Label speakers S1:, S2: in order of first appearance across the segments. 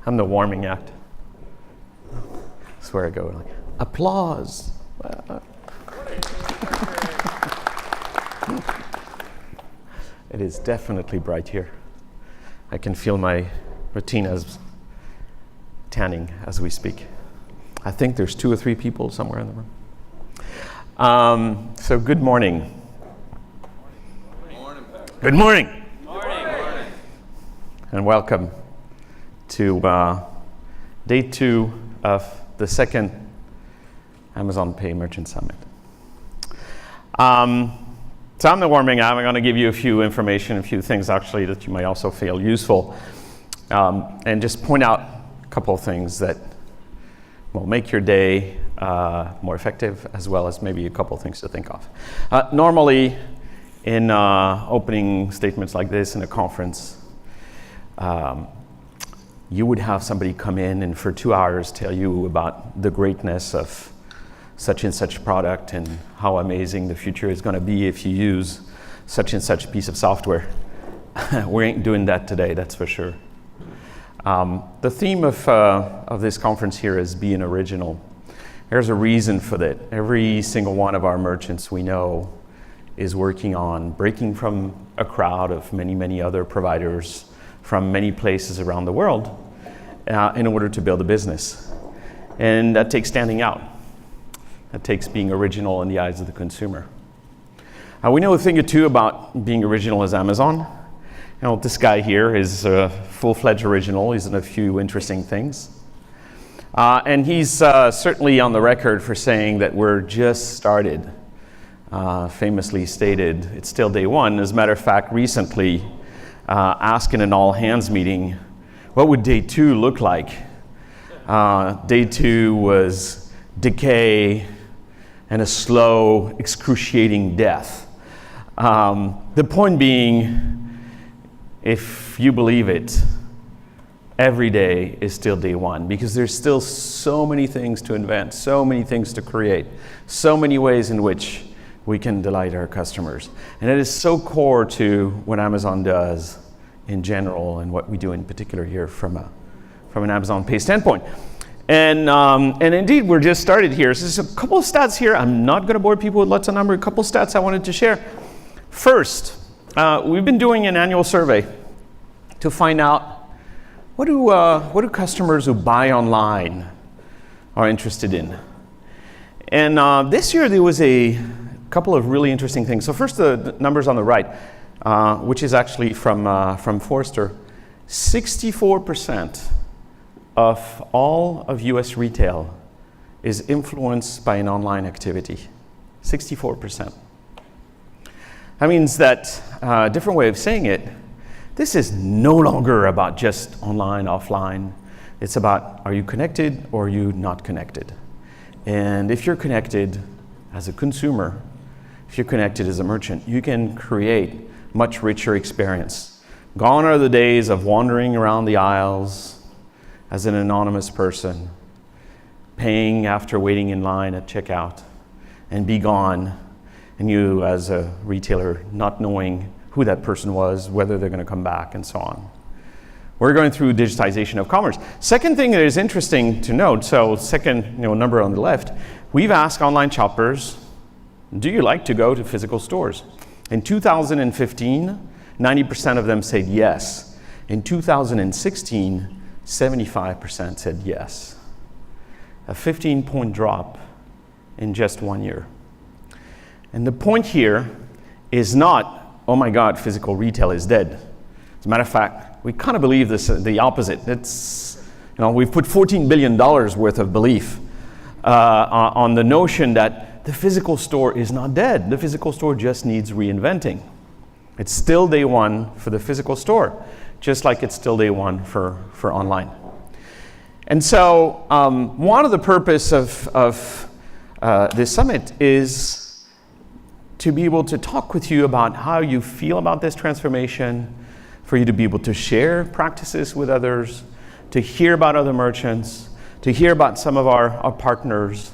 S1: I'm the warming act. That's where I go, like, applause. It is definitely bright here. I can feel my retinas tanning as we speak. I think there's 2 or 3 people somewhere in the room. So good morning. Good morning. And welcome to day 2 of the second Amazon Pay Merchant Summit. So I'm the warming up. I'm going to give you a few information, a few things actually that you might also feel useful, and just point out a couple of things that will make your day more effective, as well as maybe a couple of things to think of. Normally, in opening statements like this in a conference, you would have somebody come in and for 2 hours tell you about the greatness of such and such product and how amazing the future is going to be if you use such and such piece of software. We ain't doing that today, that's for sure. The theme of this conference here is being original. There's a reason for that. Every single one of our merchants we know is working on breaking from a crowd of many, many other providers from many places around the world in order to build a business. And that takes standing out. That takes being original in the eyes of the consumer. We know a thing or two about being original as Amazon. You know, this guy here is a full-fledged original. He's in a few interesting things. And he's certainly on the record for saying that we're just started. Famously stated, it's still day 1. As a matter of fact, recently, asking an all-hands meeting, what would day 2 look like? Day 2 was decay and a slow, excruciating death. The point being, if you believe it, every day is still day 1, because there's still so many things to invent, so many things to create, so many ways in which we can delight our customers. And it is so core to what Amazon does in general and what we do in particular here from an Amazon Pay standpoint. And indeed, we're just started here. So there's a couple of stats here. I'm not going to bore people with lots of numbers. A couple of stats I wanted to share. First, we've been doing an annual survey to find out what do customers who buy online are interested in. And this year there was a couple of really interesting things. So first, the numbers on the right, which is actually from Forrester. 64% of all of US retail is influenced by an online activity. 64%. That means that, a different way of saying it, this is no longer about just online, offline. It's about, are you connected or are you not connected? And if you're connected as a consumer, if you're connected as a merchant, you can create much richer experience. Gone are the days of wandering around the aisles as an anonymous person, paying after waiting in line at checkout, and be gone, and you as a retailer not knowing who that person was, whether they're going to come back, and so on. We're going through digitization of commerce. Second thing that is interesting to note, so second number on the left, we've asked online shoppers, do you like to go to physical stores? In 2015, 90% of them said yes. In 2016, 75% said yes. A 15-point drop in just 1 year. And the point here is not, oh my God, physical retail is dead. As a matter of fact, we kind of believe the opposite. It's, we've put $14 billion worth of belief on the notion that the physical store is not dead. The physical store just needs reinventing. It's still day 1 for the physical store, just like it's still day 1 for online. And so one of the purpose of this summit is to be able to talk with you about how you feel about this transformation, for you to be able to share practices with others, to hear about other merchants, to hear about some of our partners,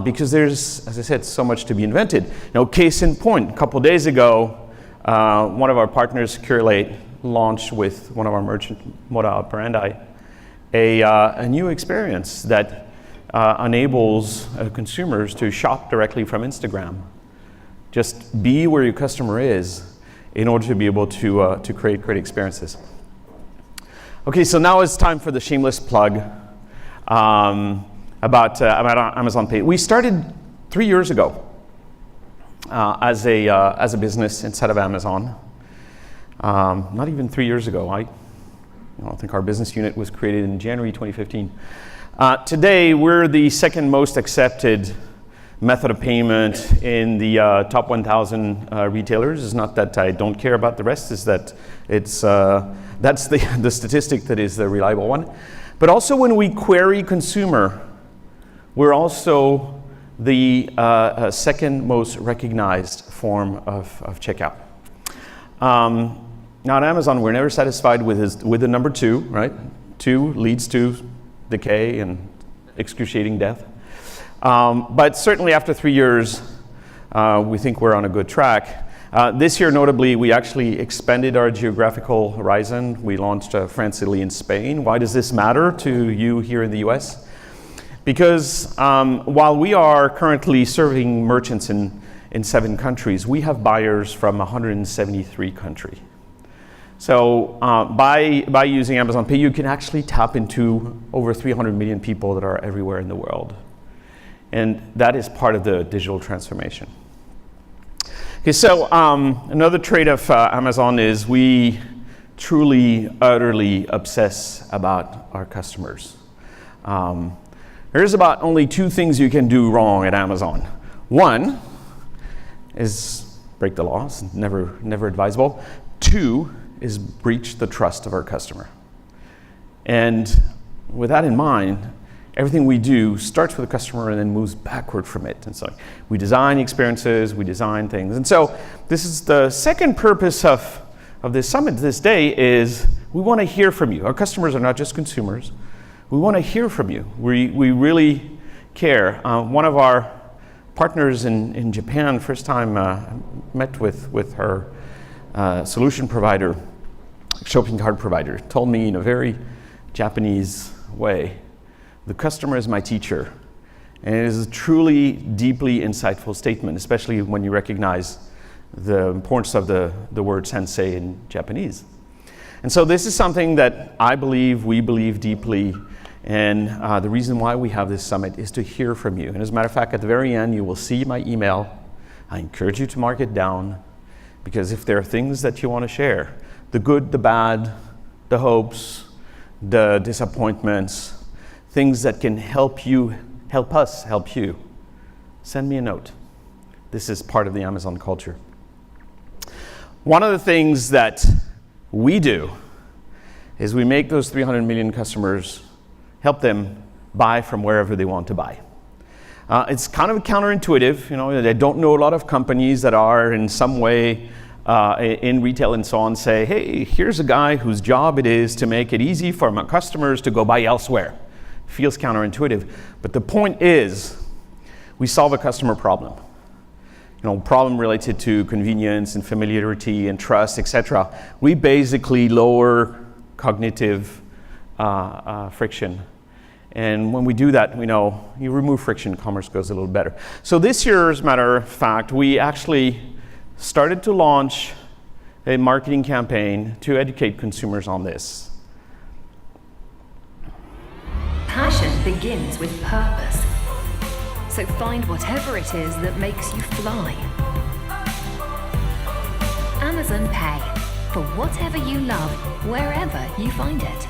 S1: because there's, as I said, so much to be invented. Case in point, a couple days ago, one of our partners, Curelate, launched with one of our merchant moda operandi, a new experience that enables consumers to shop directly from Instagram. Just be where your customer is in order to be able to create great experiences. Okay, so now it's time for the shameless plug about Amazon Pay. We started 3 years ago as a business inside of Amazon. Not even 3 years ago. I think our business unit was created in January 2015. Today, we're the second most accepted method of payment in the top 1,000 retailers. It's not that I don't care about the rest, it's that that's the statistic that is the reliable one. But also when we query consumer, we're also the second most recognized form of checkout. Now at Amazon, we're never satisfied with the number 2, right? 2 leads to decay and excruciating death. But certainly after 3 years, we think we're on a good track. This year, notably, we actually expanded our geographical horizon. We launched France, Italy, and Spain. Why does this matter to you here in the US? Because while we are currently serving merchants in 7 countries, we have buyers from 173 countries. So by using Amazon Pay, you can actually tap into over 300 million people that are everywhere in the world. And that is part of the digital transformation. Okay, so another trait of Amazon is we truly, utterly obsess about our customers. There's about only 2 things you can do wrong at Amazon. One is break the laws, never advisable. 2 is breach the trust of our customer. And with that in mind, everything we do starts with the customer and then moves backward from it. And so we design experiences, we design things. And so this is the second purpose of this summit this day is we want to hear from you. Our customers are not just consumers. We want to hear from you. We really care. One of our partners in Japan, first time met with her solution provider, shopping cart provider, told me in a very Japanese way, the customer is my teacher. And it is a truly deeply insightful statement, especially when you recognize the importance of the word sensei in Japanese. And so this is something that we believe deeply, and the reason why we have this summit is to hear from you. And as a matter of fact, at the very end, you will see my email. I encourage you to mark it down, because if there are things that you want to share, the good, the bad, the hopes, the disappointments, things that can help us help you, send me a note. This is part of the Amazon culture. One of the things that we do is we make those 300 million customers, help them buy from wherever they want to buy. It's kind of counterintuitive. I don't know a lot of companies that are in some way in retail and so on say, hey, here's a guy whose job it is to make it easy for my customers to go buy elsewhere. Feels counterintuitive, but the point is we solve a customer problem. Problem related to convenience and familiarity and trust, etc. We basically lower cognitive friction. And when we do that, you remove friction, commerce goes a little better. So this year, as a matter of fact, we actually started to launch a marketing campaign to educate consumers on this.
S2: Passion begins with purpose. So find whatever it is that makes you fly. Amazon Pay, for whatever you love, wherever you find it.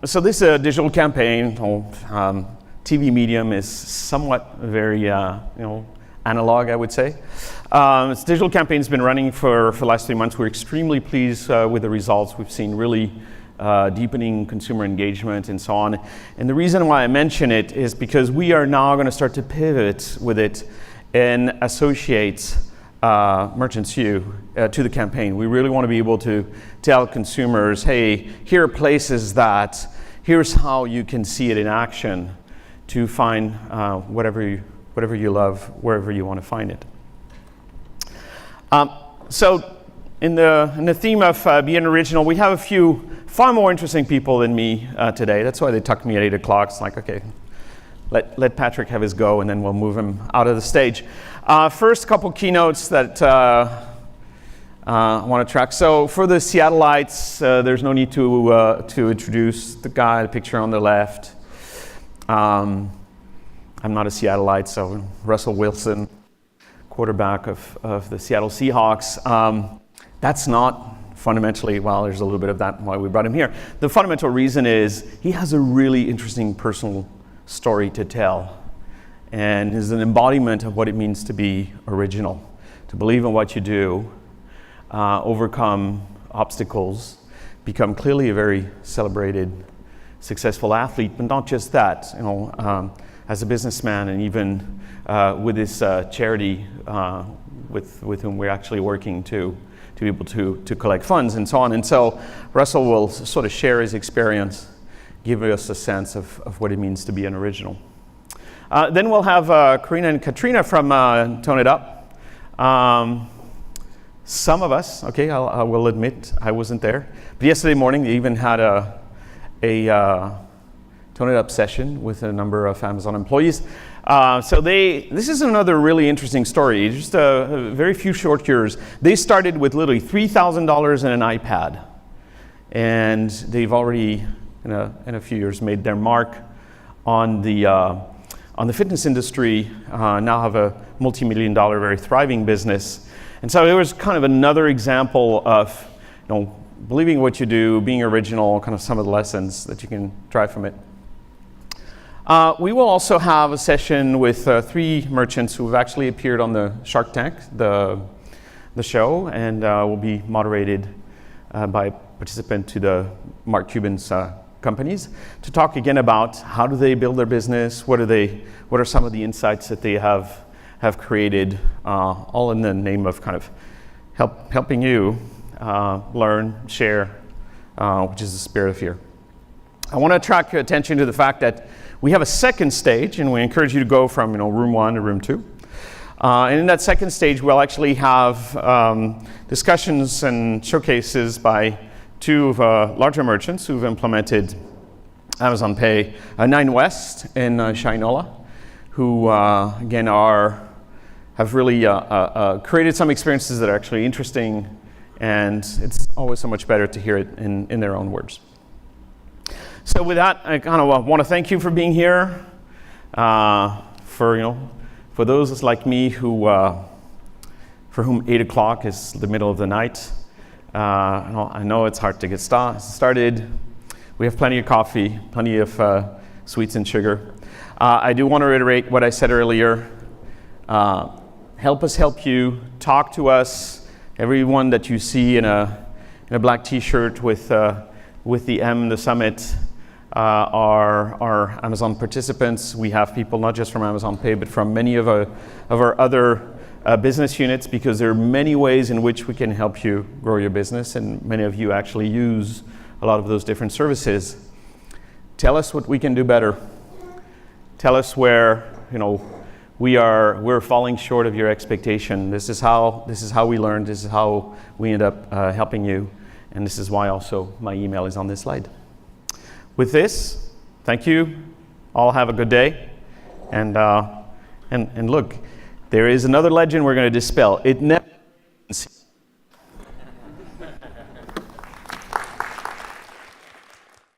S1: So this digital campaign, TV medium is somewhat very analog, I would say. This digital campaign has been running for the last 3 months. We're extremely pleased with the results. We've seen really deepening consumer engagement and so on. And the reason why I mention it is because we are now going to start to pivot with it and associate merchants to the campaign. We really want to be able to tell consumers, hey, here are places here's how you can see it in action to find whatever you love, wherever you want to find it. So in the theme of being original, we have a few far more interesting people than me today. That's why they tucked me at 8 o'clock. It's like, okay, let Patrick have his go, and then we'll move him out of the stage. First couple keynotes that I want to track. So for the Seattleites, there's no need to introduce the guy, the picture on the left. I'm not a Seattleite, so Russell Wilson, quarterback of the Seattle Seahawks. That's not fundamentally, well, there's a little bit of that why we brought him here. The fundamental reason is he has a really interesting personal story to tell, and is an embodiment of what it means to be original, to believe in what you do, overcome obstacles, become clearly a very celebrated, successful athlete, but not just that, as a businessman, and even with this charity with whom we're actually working to be able to collect funds and so on. And so Russell will sort of share his experience, give us a sense of what it means to be an original. Then we'll have Karina and Katrina from Tone It Up. Some of us, okay, I will admit I wasn't there, but yesterday morning they even had a Tone It Up session with a number of Amazon employees. This is another really interesting story. Just a very few short years. They started with literally $3,000 and an iPad, and they've already, in a few years, made their mark on the fitness industry. Now have a multi-million-dollar, very thriving business. And so it was kind of another example of, believing what you do, being original, kind of some of the lessons that you can drive from it. We will also have a session with 3 merchants who have actually appeared on the Shark Tank, the show, and will be moderated by a participant to the Mark Cuban's companies, to talk again about how do they build their business, what are some of the insights that they have created, all in the name of kind of helping you learn, share, which is the spirit of here. I want to attract your attention to the fact that we have a second stage, and we encourage you to go from room 1 to room 2. And in that second stage, we'll actually have discussions and showcases by 2 larger merchants who've implemented Amazon Pay, Nine West and Shinola, who again have really created some experiences that are actually interesting, and it's always so much better to hear it in their own words. So with that, I kind of want to thank you for being here. For those like me for whom 8 o'clock is the middle of the night, I know it's hard to get started. We have plenty of coffee, plenty of sweets and sugar. I do want to reiterate what I said earlier. Help us help you. Talk to us. Everyone that you see in a black T-shirt with the M, the summit, are Amazon participants. We have people not just from Amazon Pay, but from many of our other business units, because there are many ways in which we can help you grow your business, and many of you actually use a lot of those different services. Tell us what we can do better. Tell us where we're falling short of your expectation. This is how we learned. This is how we end up helping you, and this is why also my email is on this slide. With this, thank you. All have a good day, and look, there is another legend we're going to dispel. It never.